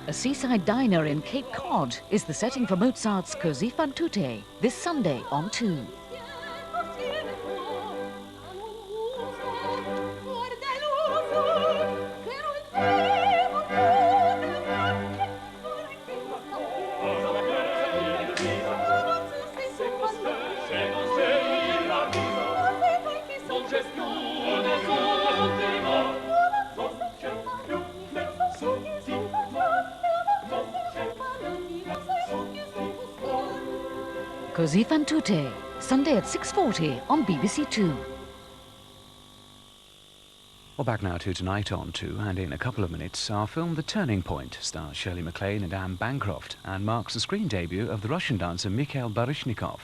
A seaside diner in Cape Cod is the setting for Mozart's Cosi fan tutte, this Sunday on 2. Cosi fan tutte, Sunday at 6:40 on BBC2. Well, back now to Tonight on 2, and in a couple of minutes, our film The Turning Point stars Shirley MacLaine and Anne Bancroft and marks the screen debut of the Russian dancer Mikhail Baryshnikov.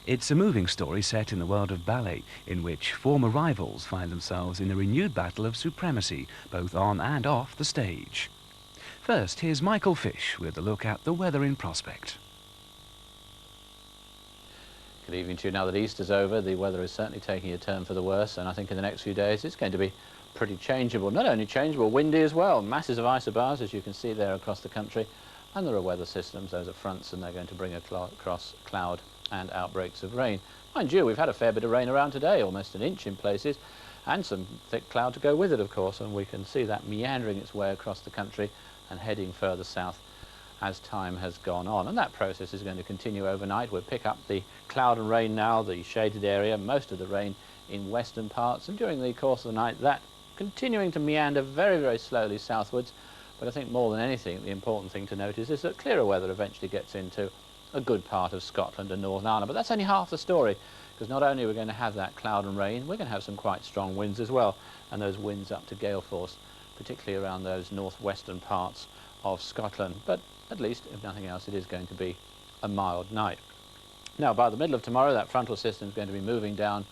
It's a moving story set in the world of ballet, in which former rivals find themselves in a renewed battle of supremacy, both on and off the stage. First, here's Michael Fish with a look at the weather in prospect. Good evening to you. Now that Easter's over, the weather is certainly taking a turn for the worse, and I think in the next few days it's going to be pretty changeable. Not only changeable, windy as well. Masses of isobars, as you can see there across the country, and there are weather systems. Those are fronts, and they're going to bring across cloud and outbreaks of rain. Mind you, we've had a fair bit of rain around today, almost an inch in places, and some thick cloud to go with it, of course, and we can see that meandering its way across the country and heading further south as time has gone on, and that process is going to continue overnight. We'll pick up the cloud and rain now, the shaded area, most of the rain in western parts, and during the course of the night that continuing to meander very, very slowly southwards. But I think more than anything, the important thing to notice is that clearer weather eventually gets into a good part of Scotland and Northern Ireland. But that's only half the story, because not only are we going to have that cloud and rain, we're going to have some quite strong winds as well, and those winds up to gale force, particularly around those northwestern parts of Scotland. But at least, if nothing else, it is going to be a mild night. Now, by the middle of tomorrow, that frontal system is going to be moving down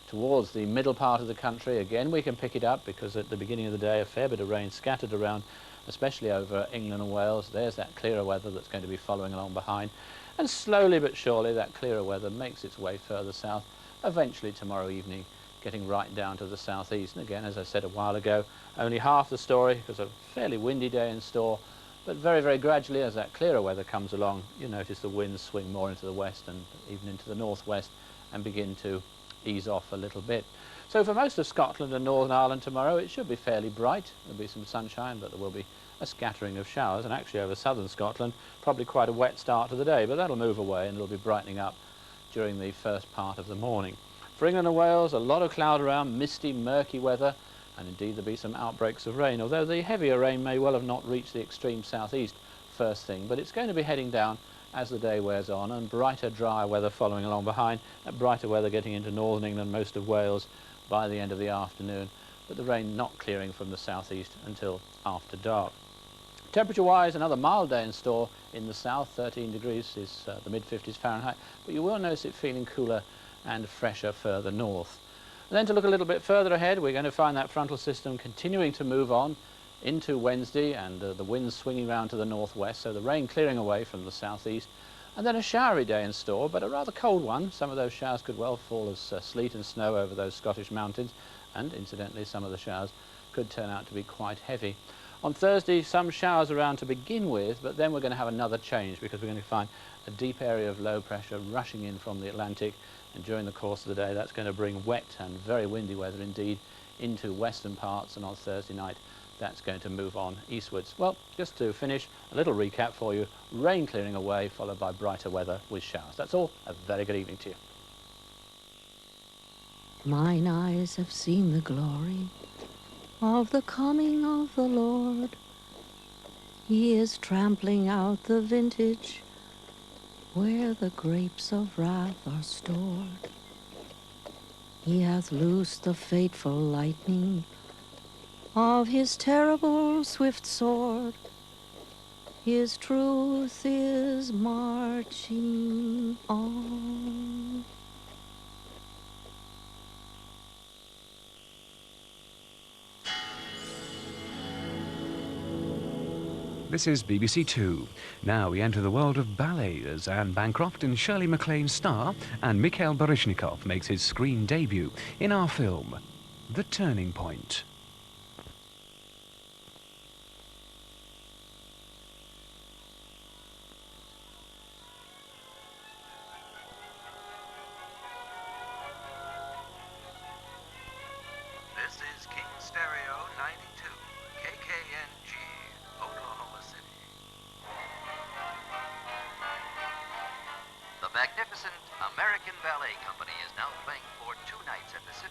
towards the middle part of the country. Again, we can pick it up because at the beginning of the day, a fair bit of rain scattered around, especially over England and Wales. There's that clearer weather that's going to be following along behind. And slowly but surely, that clearer weather makes its way further south, eventually tomorrow evening, getting right down to the southeast. And again, as I said a while ago, only half the story, because a fairly windy day in store. But very, very gradually, as that clearer weather comes along, you notice the winds swing more into the west and even into the northwest and begin to ease off a little bit. So for most of Scotland and Northern Ireland tomorrow, it should be fairly bright. There'll be some sunshine, but there will be a scattering of showers. And actually over southern Scotland, probably quite a wet start to the day, but that'll move away and it'll be brightening up during the first part of the morning. For England and Wales, a lot of cloud around, misty, murky weather, and indeed there'll be some outbreaks of rain, although the heavier rain may well have not reached the extreme southeast first thing, but it's going to be heading down as the day wears on, and brighter, drier weather following along behind, that brighter weather getting into northern England, most of Wales by the end of the afternoon, but the rain not clearing from the southeast until after dark. Temperature-wise, another mild day in store in the south. 13 degrees is the mid-50s Fahrenheit, but you will notice it feeling cooler and fresher further north. And then to look a little bit further ahead, we're going to find that frontal system continuing to move on into Wednesday, and the winds swinging round to the northwest, so the rain clearing away from the southeast, and then a showery day in store, but a rather cold one. Some of those showers could well fall as sleet and snow over those Scottish mountains, and incidentally some of the showers could turn out to be quite heavy. On Thursday, some showers around to begin with, but then we're going to have another change, because we're going to find a deep area of low pressure rushing in from the Atlantic, and during the course of the day that's going to bring wet and very windy weather indeed into western parts, and on Thursday night that's going to move on eastwards. Well, just to finish, a little recap for you. Rain clearing away, followed by brighter weather with showers. That's all. A very good evening to you. Mine eyes have seen the glory of the coming of the Lord. He is trampling out the vintage where the grapes of wrath are stored. He hath loosed the fateful lightning of his terrible swift sword. His truth is marching on. This is BBC2. Now we enter the world of ballet as Anne Bancroft and Shirley MacLaine star, and Mikhail Baryshnikov makes his screen debut in our film, The Turning Point. magnificent American Ballet Company is now playing for 2 nights at the